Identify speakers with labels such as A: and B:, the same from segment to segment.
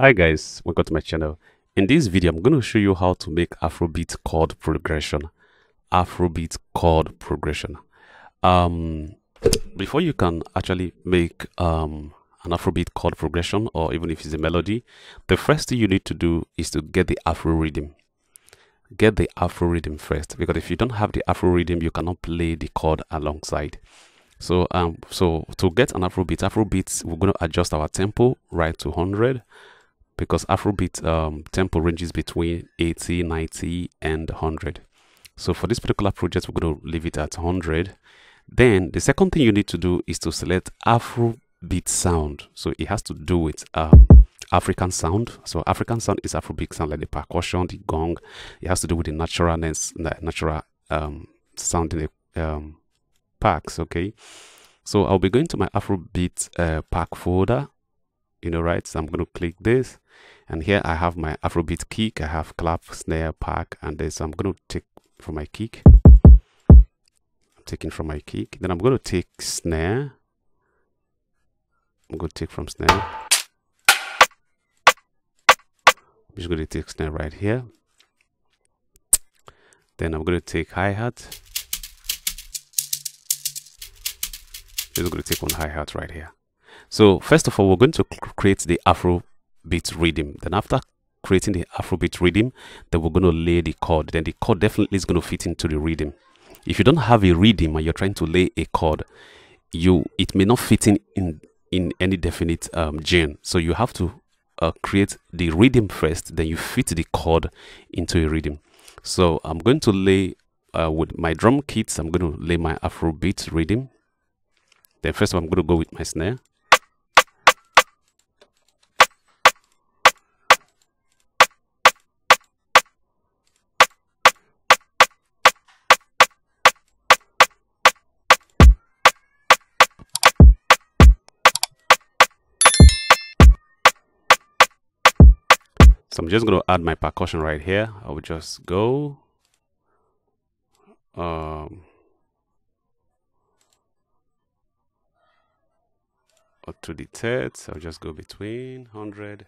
A: Hi guys, welcome to my channel. In this video, I'm going to show you how to make Afrobeat chord progression. Afrobeat chord progression. Um, Before you can actually make an Afrobeat chord progression, or even if it's a melody, the first thing you need to do is to get the Afro rhythm. Get the Afro rhythm first, because if you don't have the Afro rhythm, you cannot play the chord alongside. So to get an Afrobeats, we're going to adjust our tempo right to 100. Because Afrobeat tempo ranges between 80, 90, and 100. So for this particular project, we're going to leave it at 100. Then the second thing you need to do is to select Afrobeat sound. So it has to do with African sound. So African sound is Afrobeat sound, like the percussion, the gong. It has to do with the naturalness, natural sound in the packs. Okay. So I'll be going to my Afrobeat pack folder. Right? So I'm going to click this, and here I have my Afrobeat kick. I have clap, snare, pack, and this. I'm going to take from my kick. I'm taking from my kick. Then I'm going to take snare. I'm going to take from snare. I'm just going to take snare right here. Then I'm going to take hi-hat. Just going to take one hi-hat right here. So first of all, we're going to create the Afrobeat rhythm. Then after creating the Afrobeat rhythm, then we're going to lay the chord. Then the chord definitely is going to fit into the rhythm. If you don't have a rhythm and you're trying to lay a chord, it may not fit in any definite genre. So you have to create the rhythm first, then you fit the chord into a rhythm. So I'm going to lay with my drum kits. I'm going to lay my Afrobeat rhythm. Then first of all, I'm going to go with my snare. So I'm just going to add my percussion right here. I will just go up to the third. So I'll just go between 100.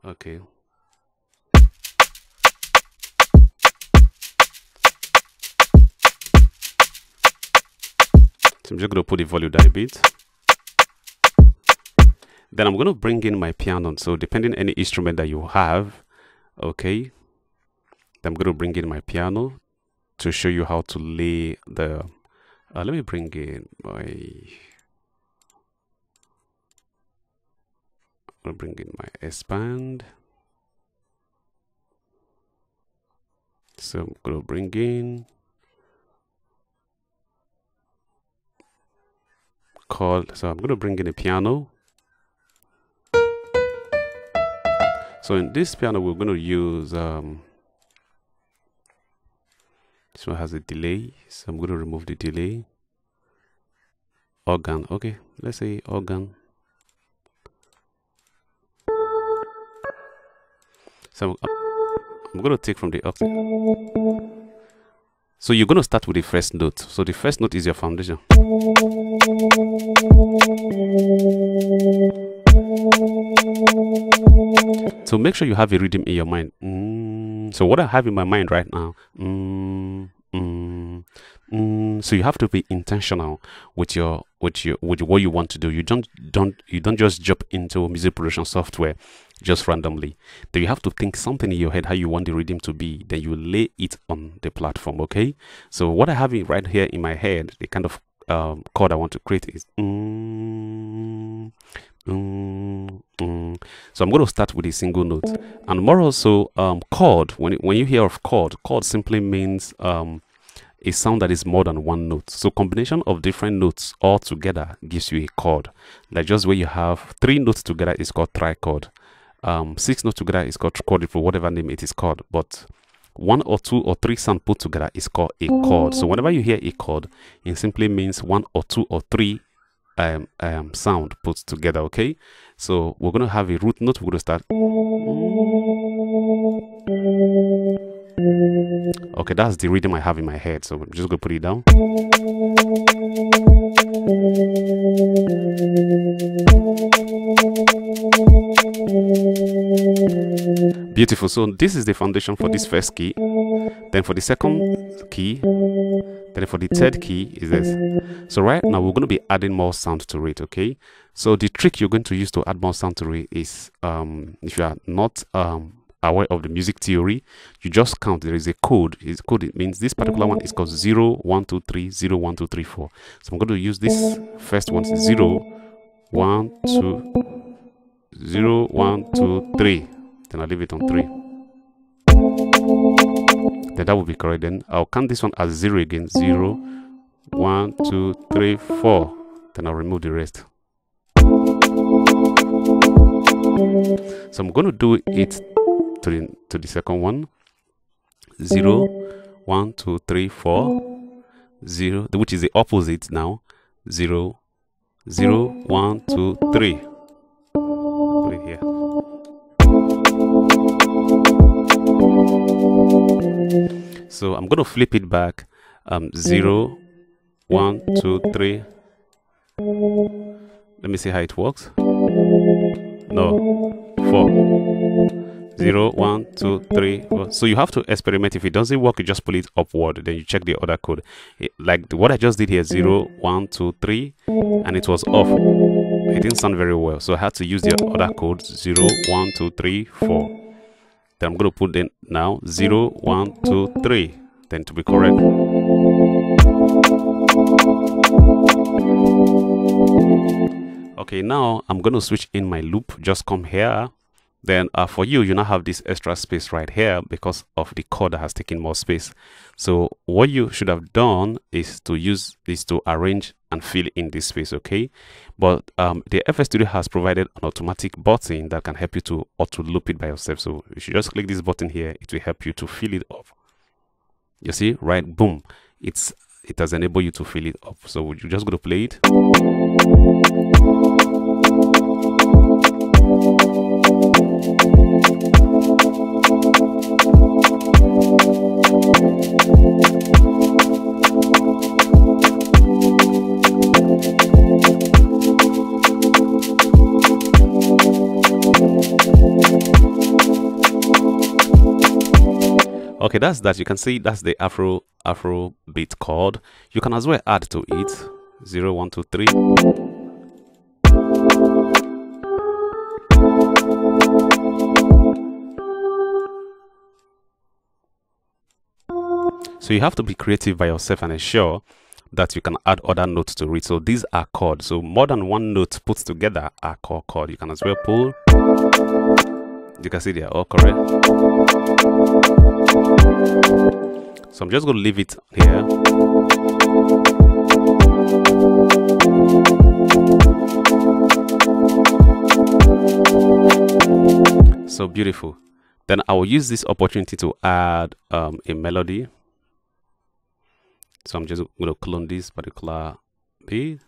A: Okay. So I'm just going to put the volume down a bit. Then I'm going to bring in my piano. So depending on any instrument that you have, okay, then I'm going to bring in my piano to show you how to lay the, let me bring in my, I'll bring in my S-band. So I'm going to bring in chord. So I'm going to bring in a piano. So in this piano, we're going to use, this one has a delay. So I'm going to remove the delay. Organ. Okay, let's say organ. So I'm going to take from the octave. So you're going to start with the first note. So the first note is your foundation. So make sure you have a rhythm in your mind. So what I have in my mind right now, so you have to be intentional with what you want to do. You don't just jump into music production software just randomly. Then you have to think something in your head how you want the rhythm to be. Then you lay it on the platform. Okay. So what I have right here in my head, the kind of chord I want to create is So I'm going to start with a single note. And more also, chord, when you hear of chord simply means a sound that is more than one note. So combination of different notes all together gives you a chord. Like just where you have 3 notes together is called trichord. 6 notes together is called chord, for whatever name it is called. But 1 or 2 or 3 sounds put together is called a chord. So whenever you hear a chord, it simply means 1 or 2 or 3 sound put together. Okay, so we're going to have a root note. We're going to start. Okay, that's the rhythm I have in my head, so I'm just going to put it down. Beautiful. So this is the foundation for this first key. Then for the second key, then for the third key is this. So right now we're going to be adding more sound to it. Okay. So the trick you're going to use to add more sound to it is, if you are not aware of the music theory, you just count. There is a code. It's code. It means this particular one is called 0 1 2 3 0 1 2 3 4. So I'm going to use this first one, 0 1 2 0 1 2 3. Then I'll leave it on 3. Then that will be correct. Then I'll count this one as 0 again. 0 1 2 3 4. Then I'll remove the rest. So I'm going to do it to the second one. 0 1 2 3 4 0, which is the opposite now. 0 0 1 2 3. Put it here. So I'm going to flip it back. 0 1 2 3. Let me see how it works. No, 4 0 1 2 3 4. So you have to experiment. If it doesn't work, you just pull it upward, then you check the other code. Like what I just did here, 0 1 2 3, and it was off. It didn't sound very well, so I had to use the other code, 0 1 2 3 4. Then I'm going to put in now 0 1 2 3, then to be correct. Okay, now I'm going to switch in my loop. Just come here. Then for you now have this extra space right here because of the chord that has taken more space. So what you should have done is to arrange and fill in this space. Okay, but the FL Studio has provided an automatic button that can help you to auto loop it by yourself. So you should just click this button here. It will help you to fill it up. You see, right? Boom! It has enabled you to fill it up. So you just go to play it. Okay, that's that. You can see that's the Afrobeat chord. You can as well add to it 0 1 2 3. So you have to be creative by yourself and ensure that you can add other notes to it. So these are chords. So more than one note put together are called chord. You can as well pull. You can see they are all correct. So I'm just going to leave it here. So beautiful. Then I will use this opportunity to add a melody. So I'm just going to clone this particular beat.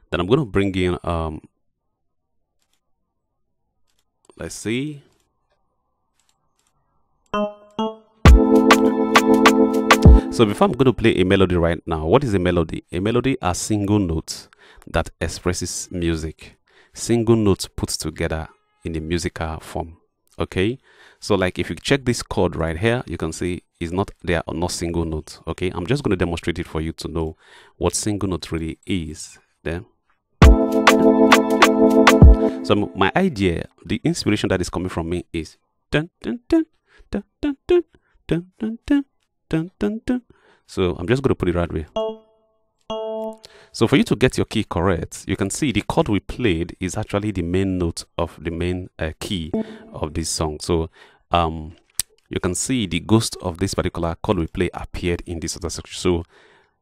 A: Then I'm going to bring in let's see. So before I'm going to play a melody right now, what is a melody? A melody are single notes that expresses music. Single notes put together in a musical form. Okay, so like if you check this chord right here, you can see they are not single notes. Okay, I'm just going to demonstrate it for you to know what single note really is. Then so my idea, the inspiration that is coming from me is dun dun dun dun dun dun dun dun dun dun dun dun. So I'm just going to put it right way. So for you to get your key correct, you can see the chord we played is actually the main note of the main key of this song. So you can see the ghost of this particular chord we play appeared in this other section. So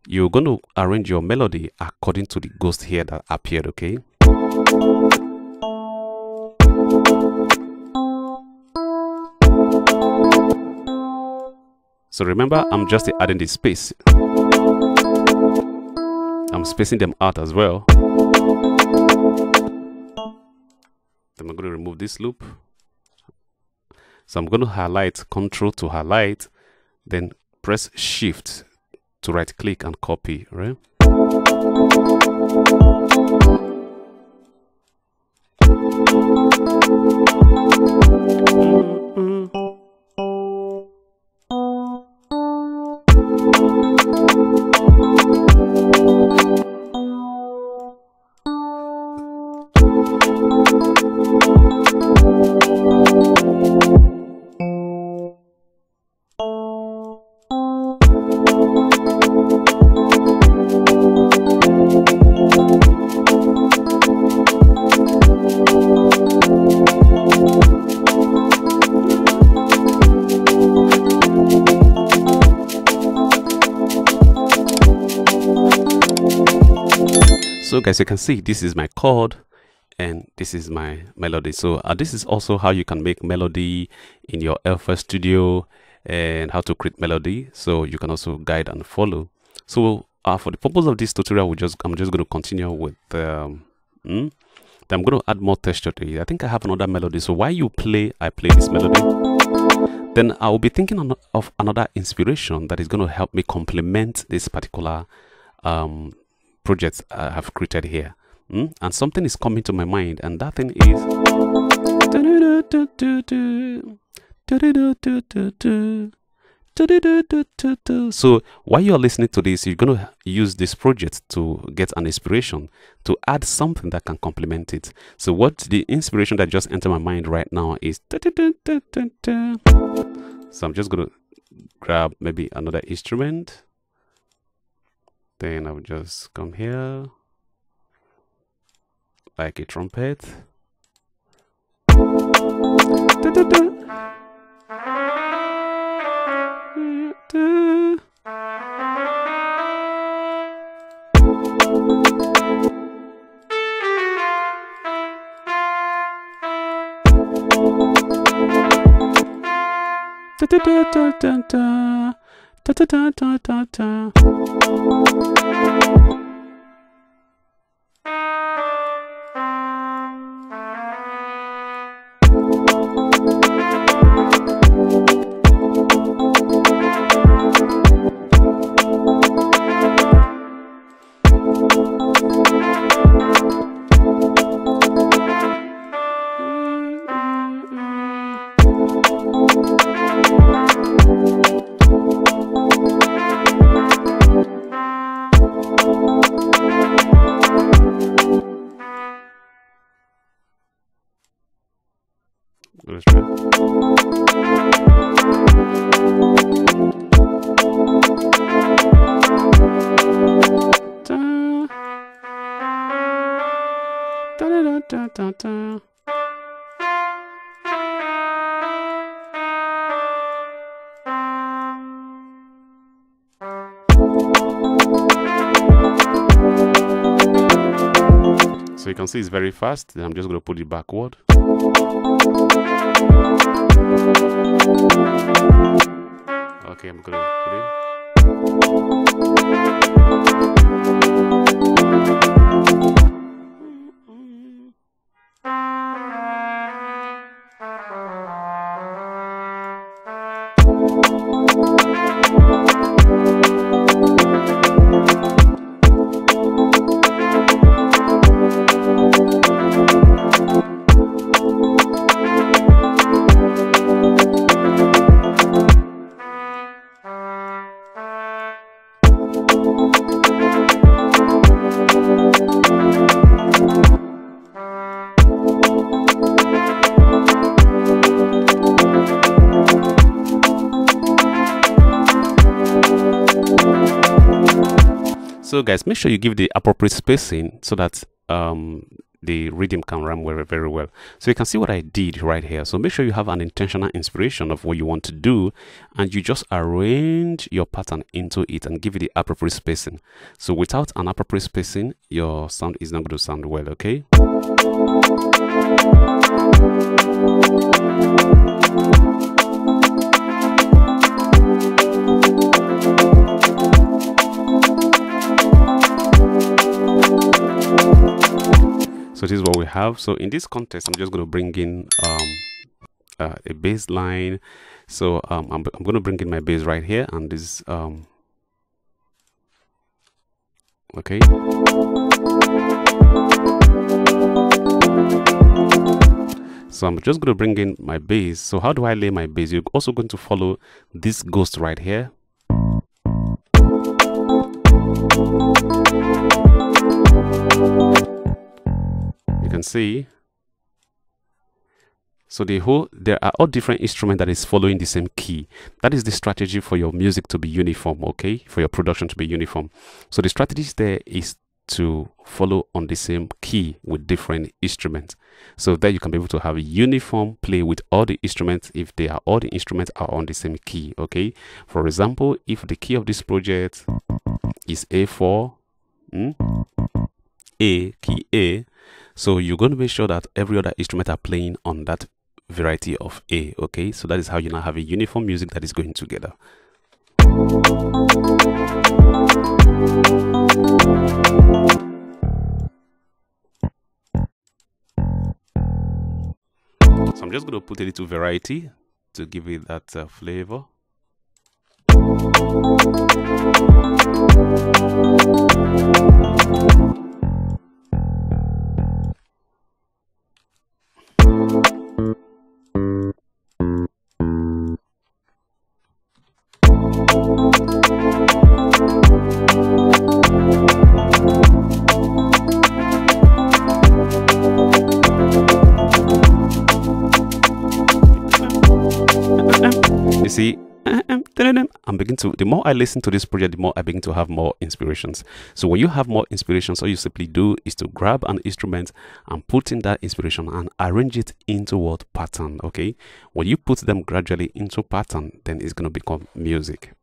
A: you're going to arrange your melody according to the ghost here that appeared. Okay. So remember, I'm just adding the space. I'm spacing them out as well. Then I'm going to remove this loop. So I'm going to highlight, Control to highlight, then press Shift to right click and copy, right? So guys, you can see this is my chord and this is my melody. So this is also how you can make melody in your FL Studio and how to create melody. So you can also guide and follow. So for the purpose of this tutorial, I'm just going to continue with I'm going to add more texture to it. I think I have another melody. So while you play, I play this melody. Then I will be thinking of another inspiration that is going to help me complement this particular project I have created here. And something is coming to my mind, and that thing is so while you're listening to this, you're going to use this project to get an inspiration to add something that can complement it. So what the inspiration that just entered my mind right now is so I'm just going to grab maybe another instrument, then I will just come here like a trumpet. Let's try. So you can see it's very fast. Then I'm just going to put it backward. Okay, I'm going to put it. So guys, make sure you give the appropriate spacing so that the rhythm can run very well. So you can see what I did right here. So make sure you have an intentional inspiration of what you want to do, and you just arrange your pattern into it and give it the appropriate spacing. So without an appropriate spacing, your sound is not going to sound well, okay? So this is what we have. So in this context, I'm just going to bring in a bass line. So I'm going to bring in my bass right here, and this okay. So I'm just going to bring in my bass. So how do I lay my bass? You're also going to follow this ghost right here. You can see. So there are all different instruments that is following the same key. That is the strategy for your music to be uniform, okay? For your production to be uniform. So the strategy there is to follow on the same key with different instruments. So that you can be able to have a uniform play with all the instruments if all the instruments are on the same key, okay? For example, if the key of this project is A4, A, key A. So you're going to make sure that every other instrument are playing on that variety of A. Okay, so that is how you now have a uniform music that is going together. So I'm just going to put a little variety to give it that flavor. You see, the more I listen to this project, the more I begin to have more inspirations. So when you have more inspirations, all you simply do is to grab an instrument and put in that inspiration and arrange it into what pattern. Okay, when you put them gradually into pattern, then it's going to become music.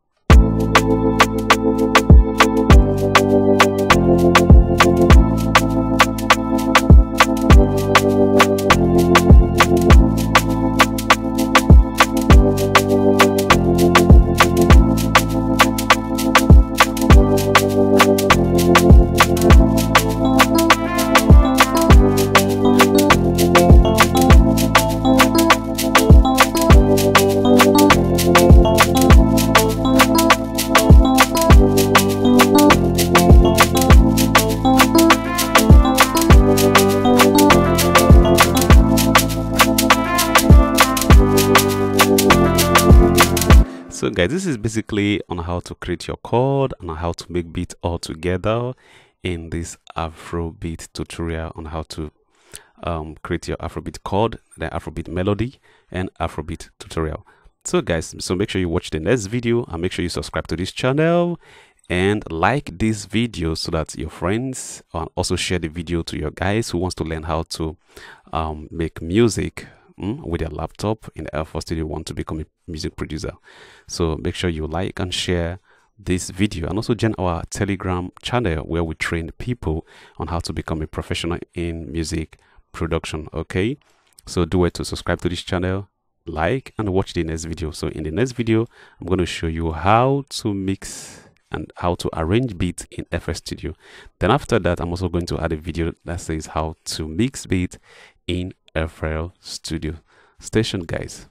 A: So guys, this is basically on how to create your chord and how to make beats all together in this Afrobeat tutorial on how to create your Afrobeat chord, the Afrobeat melody and Afrobeat tutorial. So guys, so make sure you watch the next video and make sure you subscribe to this channel and like this video so that your friends also share the video to your guys who wants to learn how to make music with your laptop in the FL Studio, want to become a music producer. So make sure you like and share this video and also join our Telegram channel where we train people on how to become a professional in music production. Okay, so do it to subscribe to this channel, like and watch the next video. So in the next video, I'm going to show you how to mix and how to arrange beats in FL Studio. Then after that, I'm also going to add a video that says how to mix beats in FL Studio. Stay tuned, guys.